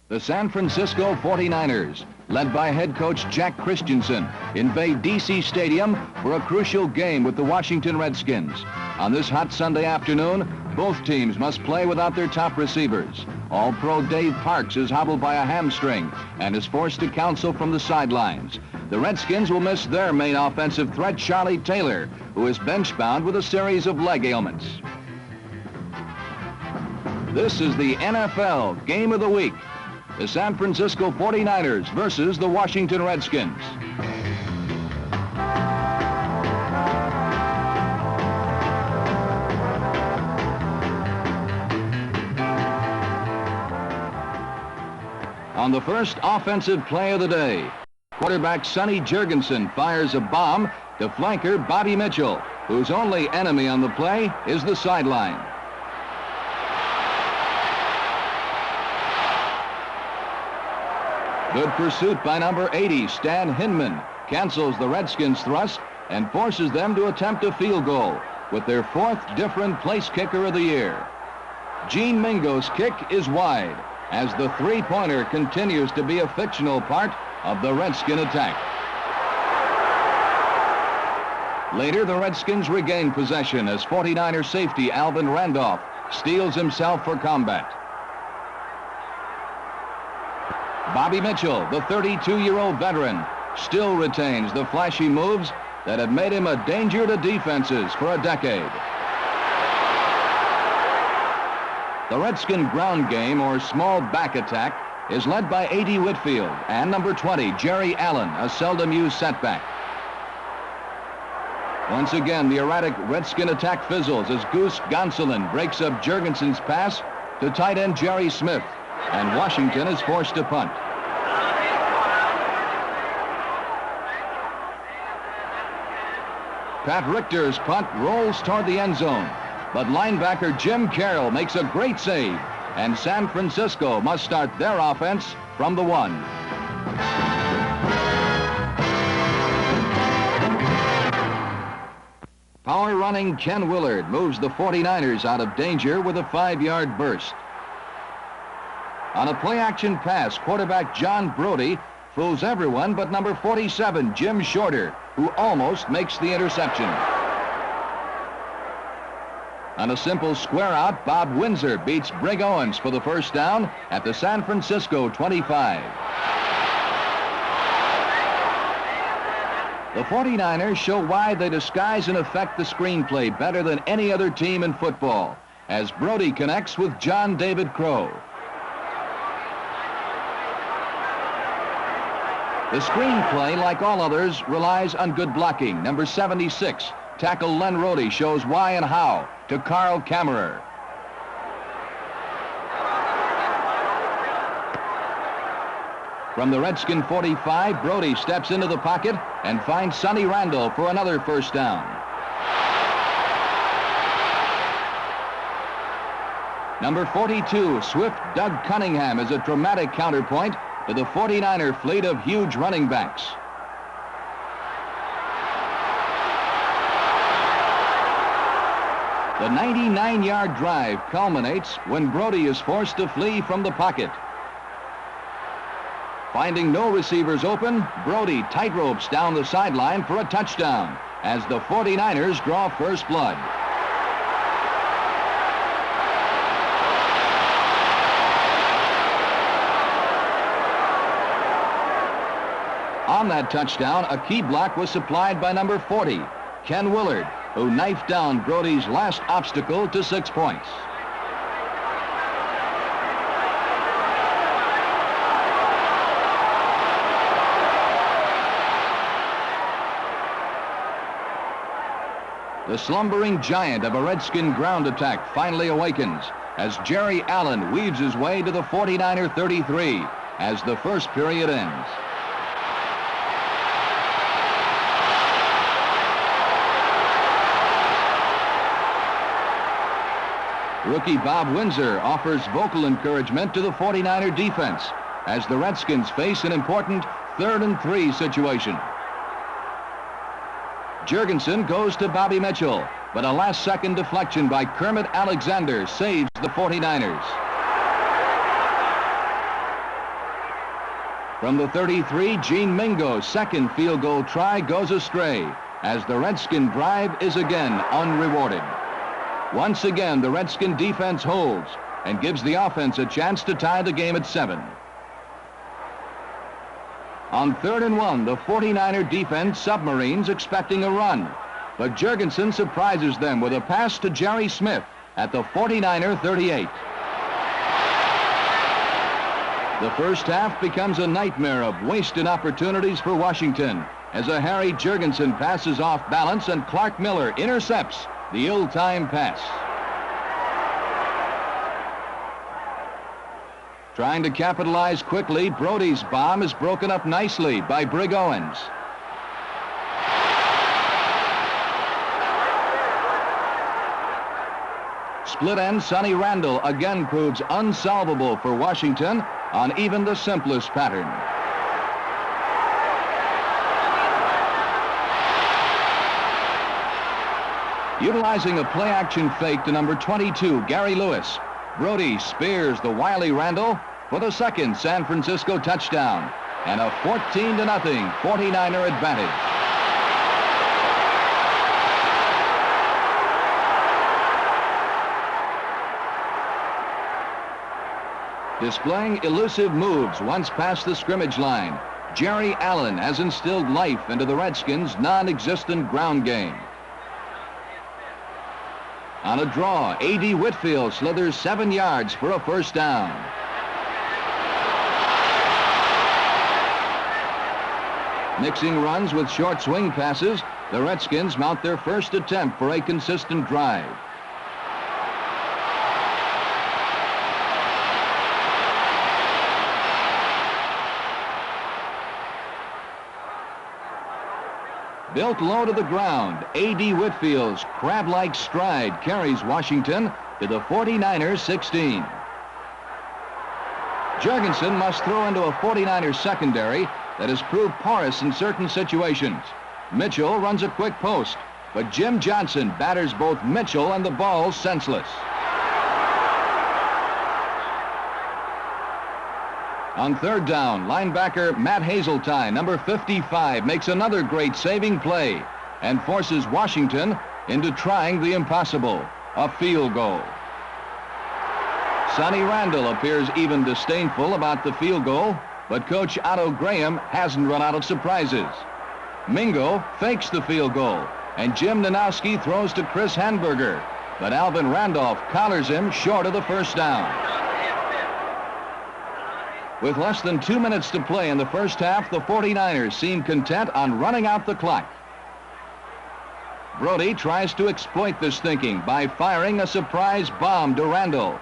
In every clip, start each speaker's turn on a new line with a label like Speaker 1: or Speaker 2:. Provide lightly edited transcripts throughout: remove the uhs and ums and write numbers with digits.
Speaker 1: The San Francisco 49ers, led by head coach Jack Christensen, invade D.C. Stadium for a crucial game with the Washington Redskins. On this hot Sunday afternoon, both teams must play without their top receivers. All-Pro Dave Parks is hobbled by a hamstring and is forced to counsel from the sidelines. The Redskins will miss their main offensive threat, Charlie Taylor, who is bench-bound with a series of leg ailments. This is the NFL Game of the Week. The San Francisco 49ers versus the Washington Redskins. On the first offensive play of the day, quarterback Sonny Jurgensen fires a bomb to flanker Bobby Mitchell, whose only enemy on the play is the sideline. Good pursuit by number 80, Stan Hinman, cancels the Redskins' thrust and forces them to attempt a field goal with their fourth different place kicker of the year. Gene Mingo's kick is wide as the three-pointer continues to be a fictional part of the Redskin attack. Later, the Redskins regain possession as 49er safety Alvin Randolph steels himself for combat. Bobby Mitchell, the 32-year-old veteran, still retains the flashy moves that have made him a danger to defenses for a decade. The Redskin ground game, or small back attack, is led by A.D. Whitfield and number 20, Jerry Allen, a seldom-used setback. Once again, the erratic Redskin attack fizzles as Goose Gonsolin breaks up Jurgensen's pass to tight end Jerry Smith, and Washington is forced to punt. Pat Richter's punt rolls toward the end zone, but linebacker Jim Carroll makes a great save, and San Francisco must start their offense from the 1. Power running Ken Willard moves the 49ers out of danger with a 5-yard burst. On a play-action pass, quarterback John Brody fools everyone but number 47, Jim Shorter, who almost makes the interception. On a simple square out, Bob Windsor beats Brig Owens for the first down at the San Francisco 25. The 49ers show why they disguise and affect the screenplay better than any other team in football, as Brody connects with John David Crow. The screenplay, like all others, relies on good blocking. Number 76, tackle Len Rohde, shows why and how to Carl Kammerer. From the Redskin 45, Brody steps into the pocket and finds Sonny Randall for another first down. Number 42, Swift Doug Cunningham, is a dramatic counterpoint to the 49er fleet of huge running backs. The 99-yard drive culminates when Brody is forced to flee from the pocket. Finding no receivers open, Brody tightropes down the sideline for a touchdown as the 49ers draw first blood. On that touchdown, a key block was supplied by number 40, Ken Willard, who knifed down Brody's last obstacle to 6 points. The slumbering giant of a Redskin ground attack finally awakens as Jerry Allen weaves his way to the 49er 33 as the first period ends. Rookie Bob Windsor offers vocal encouragement to the 49er defense as the Redskins face an important 3rd and 3 situation. Jurgensen goes to Bobby Mitchell, but a last-second deflection by Kermit Alexander saves the 49ers. From the 33, Gene Mingo's second field goal try goes astray as the Redskin drive is again unrewarded. Once again, the Redskin defense holds and gives the offense a chance to tie the game at 7. On 3rd and 1, the 49er defense submarines expecting a run, but Jurgensen surprises them with a pass to Jerry Smith at the 49er 38. The first half becomes a nightmare of wasted opportunities for Washington as a Harry Jurgensen passes off balance and Clark Miller intercepts the ill-timed pass. Trying to capitalize quickly, Brody's bomb is broken up nicely by Brig Owens. Split end Sonny Randall again proves unsolvable for Washington on even the simplest pattern. Utilizing a play-action fake to number 22, Gary Lewis, Brody spears the wily Randall for the second San Francisco touchdown and a 14-0 49er advantage. Displaying elusive moves once past the scrimmage line, Jerry Allen has instilled life into the Redskins' non-existent ground game. On a draw, A.D. Whitfield slithers 7 yards for a first down. Mixing runs with short swing passes, the Redskins mount their first attempt for a consistent drive. Built low to the ground, A.D. Whitfield's crab-like stride carries Washington to the 49ers 16. Jurgensen must throw into a 49ers secondary that has proved porous in certain situations. Mitchell runs a quick post, but Jim Johnson batters both Mitchell and the ball senseless. On 3rd down, linebacker Matt Hazeltine, number 55, makes another great saving play and forces Washington into trying the impossible, a field goal. Sonny Randall appears even disdainful about the field goal, but Coach Otto Graham hasn't run out of surprises. Mingo fakes the field goal, and Jim Nanowski throws to Chris Hanberger, but Alvin Randolph collars him short of the first down. With less than 2 minutes to play in the first half, the 49ers seem content on running out the clock. Brody tries to exploit this thinking by firing a surprise bomb to Randall.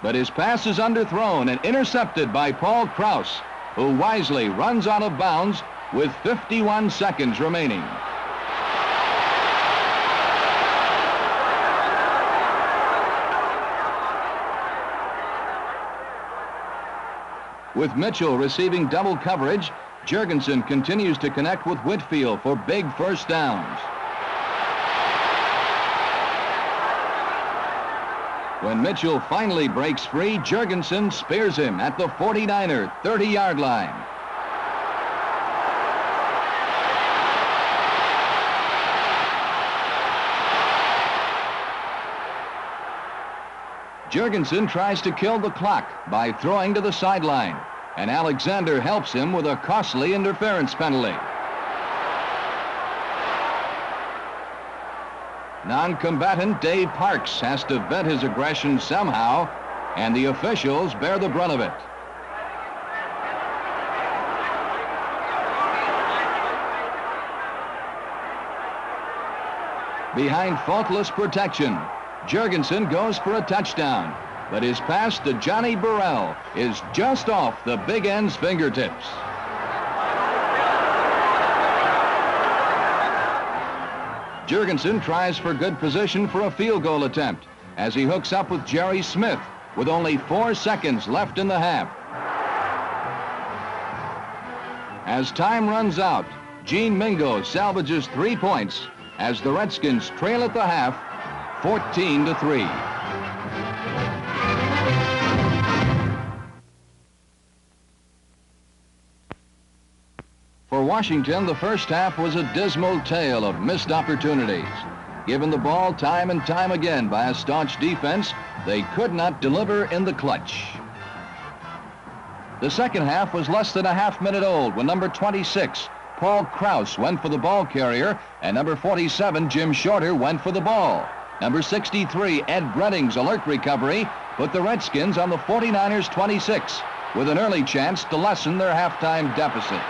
Speaker 1: But his pass is underthrown and intercepted by Paul Krause, who wisely runs out of bounds with 51 seconds remaining. With Mitchell receiving double coverage, Jurgensen continues to connect with Whitfield for big first downs. When Mitchell finally breaks free, Jurgensen spears him at the 49er 30-yard line. Jurgensen tries to kill the clock by throwing to the sideline, and Alexander helps him with a costly interference penalty. Non-combatant Dave Parks has to vent his aggression somehow, and the officials bear the brunt of it. Behind faultless protection, Jurgensen goes for a touchdown, but his pass to Johnny Burrell is just off the big end's fingertips. Jurgensen tries for good position for a field goal attempt as he hooks up with Jerry Smith with only 4 seconds left in the half. As time runs out, Gene Mingo salvages 3 points as the Redskins trail at the half 14-3. For Washington, the first half was a dismal tale of missed opportunities. Given the ball time and time again by a staunch defense, they could not deliver in the clutch. The second half was less than a half-minute old when number 26, Paul Krause, went for the ball carrier, and number 47, Jim Shorter, went for the ball. Number 63, Ed Brenting's alert recovery put the Redskins on the 49ers' 26, with an early chance to lessen their halftime deficit.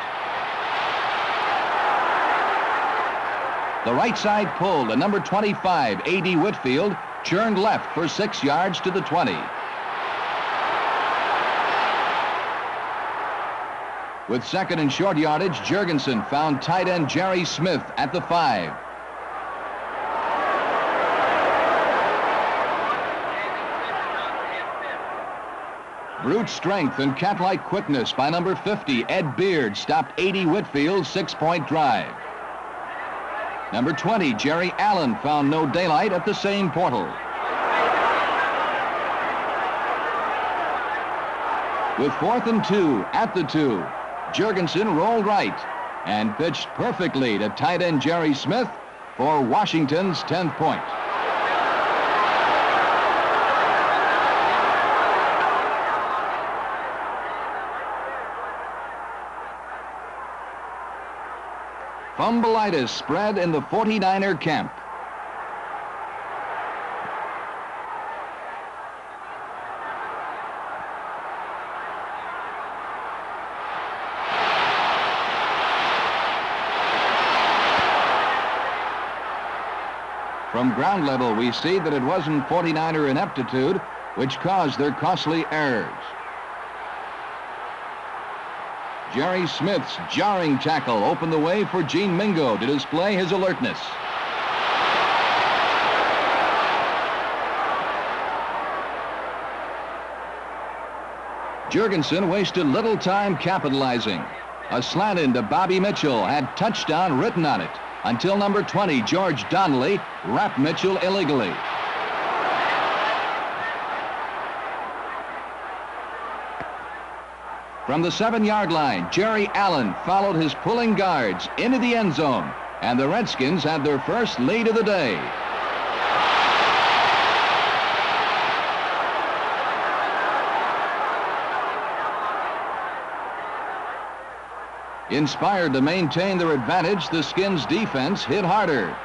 Speaker 1: The right side pulled, and number 25, A.D. Whitfield, churned left for 6 yards to the 20. With second and short yardage, Jurgensen found tight end Jerry Smith at the 5. Brute strength and cat-like quickness by number 50, Ed Beard, stopped A.D. Whitfield's 6-point drive. Number 20, Jerry Allen, found no daylight at the same portal. With 4th and 2 at the 2, Jurgensen rolled right and pitched perfectly to tight end Jerry Smith for Washington's 10th point. Fumbleitis spread in the 49er camp. From ground level, we see that it wasn't 49er ineptitude which caused their costly errors. Jerry Smith's jarring tackle opened the way for Gene Mingo to display his alertness. Jurgensen wasted little time capitalizing. A slant into Bobby Mitchell had touchdown written on it until number 20, George Donnelly, wrapped Mitchell illegally. From the 7-yard line, Jerry Allen followed his pulling guards into the end zone, and the Redskins had their first lead of the day. Inspired to maintain their advantage, the Skins defense hit harder.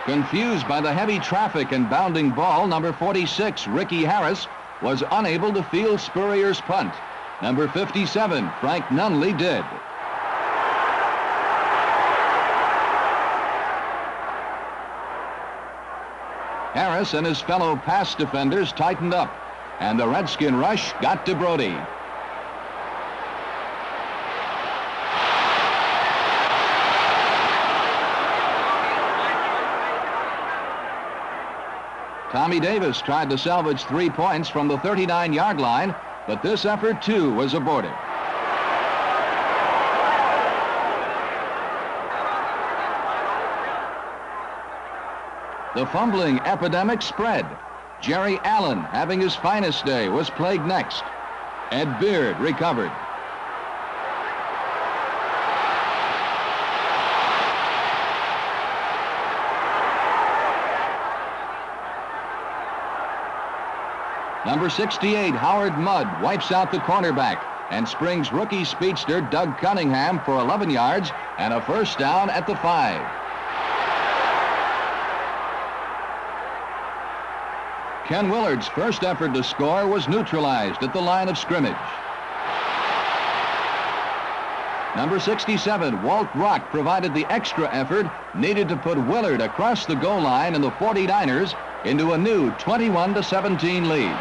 Speaker 1: Confused by the heavy traffic and bounding ball, number 46, Ricky Harris, was unable to field Spurrier's punt. Number 57, Frank Nunley, did. Harris and his fellow pass defenders tightened up, and the Redskin rush got to Brody. Tommy Davis tried to salvage 3 points from the 39-yard line, but this effort, too, was aborted. The fumbling epidemic spread. Jerry Allen, having his finest day, was plagued next. Ed Beard recovered. Number 68, Howard Mudd, wipes out the cornerback and springs rookie speedster Doug Cunningham for 11 yards and a first down at the 5. Ken Willard's first effort to score was neutralized at the line of scrimmage. Number 67, Walt Rock, provided the extra effort needed to put Willard across the goal line and the 49ers into a new 21-17 lead.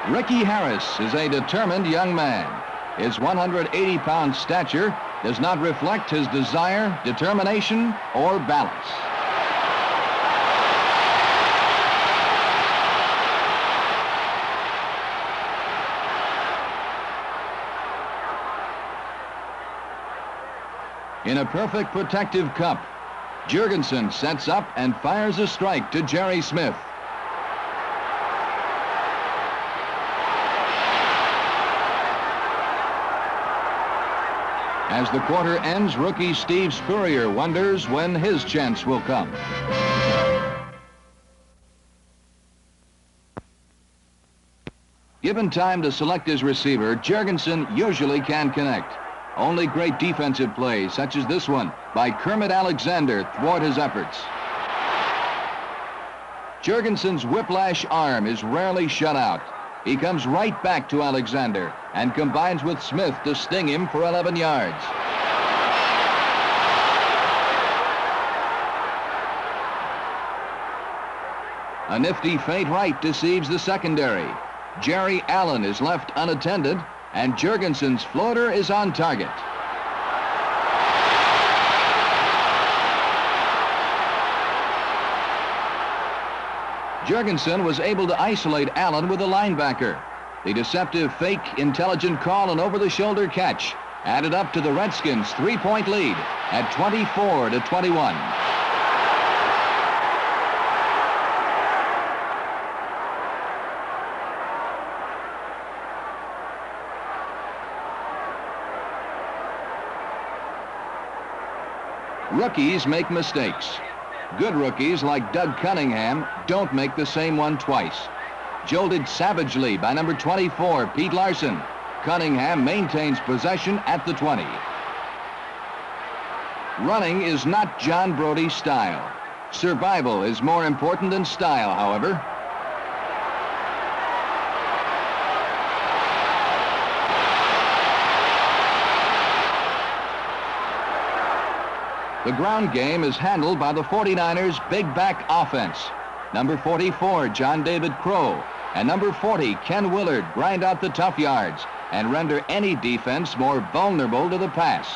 Speaker 1: Ricky Harris is a determined young man. His 180-pound stature does not reflect his desire, determination, or balance. In a perfect protective cup, Jurgensen sets up and fires a strike to Jerry Smith. As the quarter ends, rookie Steve Spurrier wonders when his chance will come. Given time to select his receiver, Jurgensen usually can connect. Only great defensive plays, such as this one by Kermit Alexander, thwart his efforts. Jurgensen's whiplash arm is rarely shut out. He comes right back to Alexander and combines with Smith to sting him for 11 yards. A nifty feint right deceives the secondary. Jerry Allen is left unattended, and Jurgensen's floater is on target. Jurgensen was able to isolate Allen with a linebacker. The deceptive fake, intelligent call and over-the-shoulder catch added up to the Redskins' 3-point lead at 24-21. Rookies make mistakes. Good rookies like Doug Cunningham don't make the same one twice. Jolted savagely by number 24, Pete Larson, Cunningham maintains possession at the 20. Running is not John Brody's style. Survival is more important than style, however. The ground game is handled by the 49ers' big back offense. Number 44, John David Crow, and number 40, Ken Willard, grind out the tough yards and render any defense more vulnerable to the pass.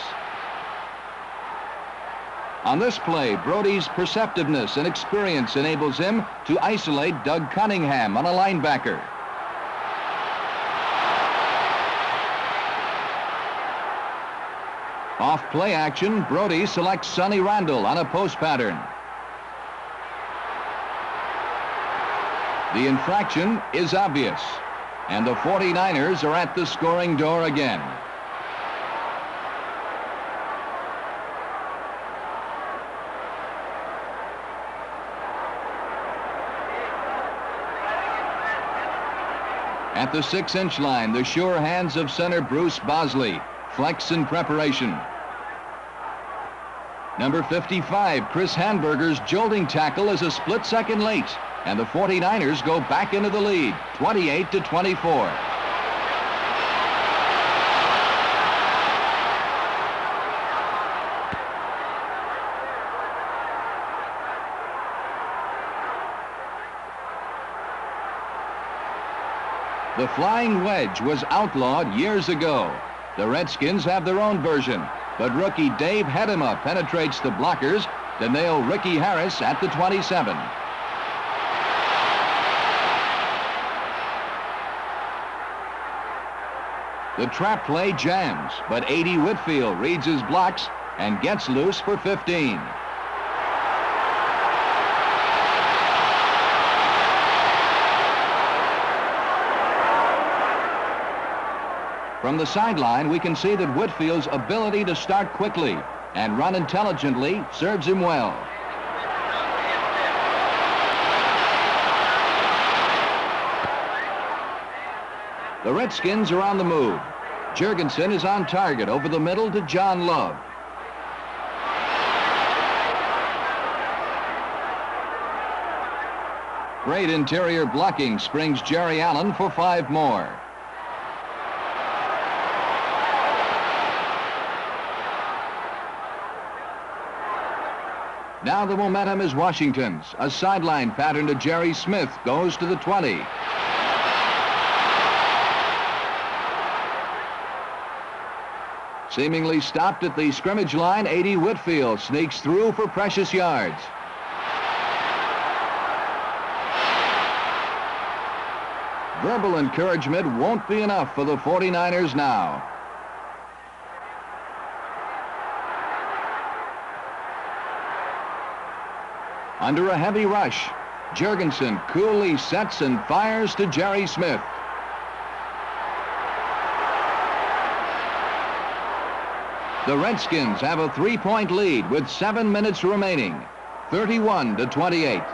Speaker 1: On this play, Brody's perceptiveness and experience enables him to isolate Doug Cunningham on a linebacker. Off play action, Brody selects Sonny Randall on a post pattern. The infraction is obvious, and the 49ers are at the scoring door again. At the 6-inch line, the sure hands of center Bruce Bosley flex in preparation. Number 55, Chris Hanberger's jolting tackle is a split second late, and the 49ers go back into the lead, 28-24. The flying wedge was outlawed years ago. The Redskins have their own version, but rookie Dave Hedema penetrates the blockers to nail Ricky Harris at the 27. The trap play jams, but A.D. Whitfield reads his blocks and gets loose for 15. From the sideline, we can see that Whitfield's ability to start quickly and run intelligently serves him well. The Redskins are on the move. Jurgensen is on target over the middle to John Love. Great interior blocking springs Jerry Allen for 5 more. Now the momentum is Washington's. A sideline pattern to Jerry Smith goes to the 20. Seemingly stopped at the scrimmage line, 80 Whitfield sneaks through for precious yards. Verbal encouragement won't be enough for the 49ers now. Under a heavy rush, Jurgensen coolly sets and fires to Jerry Smith. The Redskins have a 3-point lead with 7 minutes remaining, 31-28.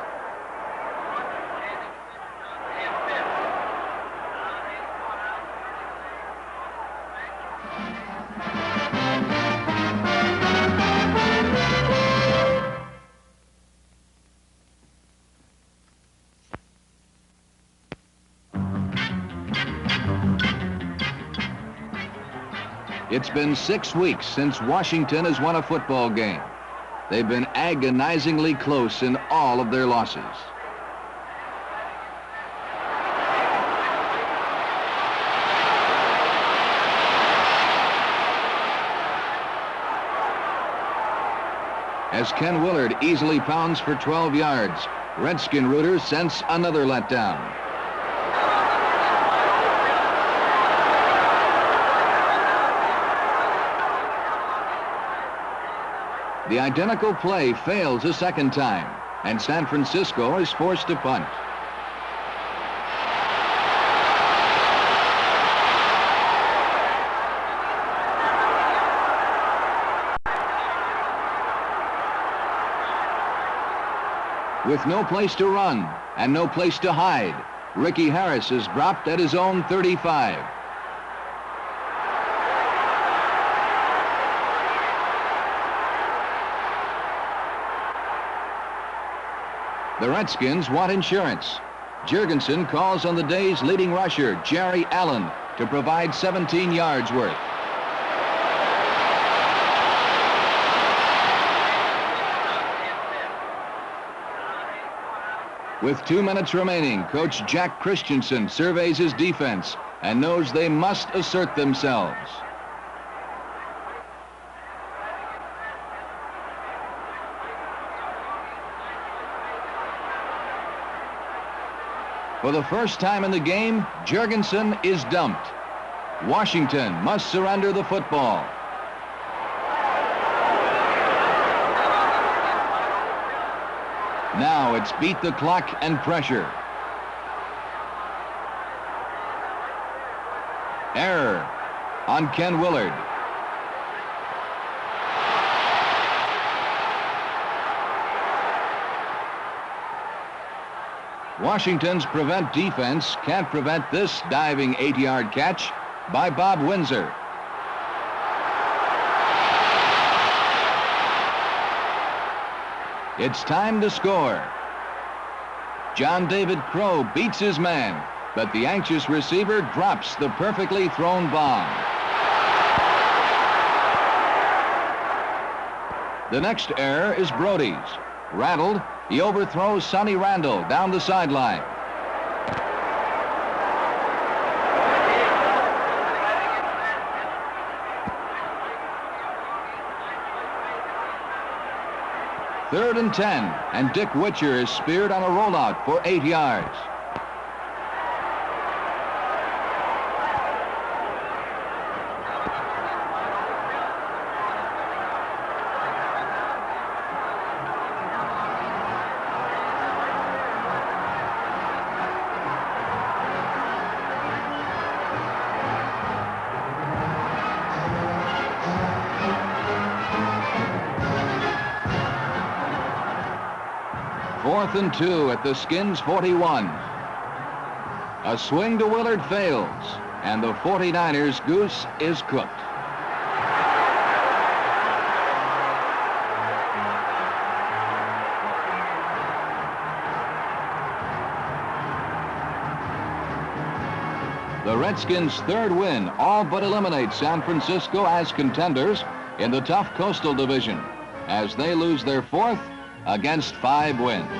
Speaker 1: It's been 6 weeks since Washington has won a football game. They've been agonizingly close in all of their losses. As Ken Willard easily pounds for 12 yards, Redskin rooters sense another letdown. The identical play fails a second time, and San Francisco is forced to punt. With no place to run and no place to hide, Ricky Harris is dropped at his own 35. The Redskins want insurance. Jurgensen calls on the day's leading rusher, Jerry Allen, to provide 17 yards worth. With 2 minutes remaining, Coach Jack Christensen surveys his defense and knows they must assert themselves. For the first time in the game, Jurgensen is dumped. Washington must surrender the football. Now it's beat the clock and pressure. Error on Ken Willard. Washington's prevent defense can't prevent this diving 8-yard catch by Bob Windsor. It's time to score. John David Crow beats his man, but the anxious receiver drops the perfectly thrown bomb. The next error is Brody's. Rattled, he overthrows Sonny Randall down the sideline. Third and 10, and Dick Witcher is speared on a rollout for 8 yards. Fourth and 2 at the Skins' 41. A swing to Willard fails, and the 49ers' goose is cooked. The Redskins' third win all but eliminates San Francisco as contenders in the tough Coastal Division, as they lose their fourth against 5 wins.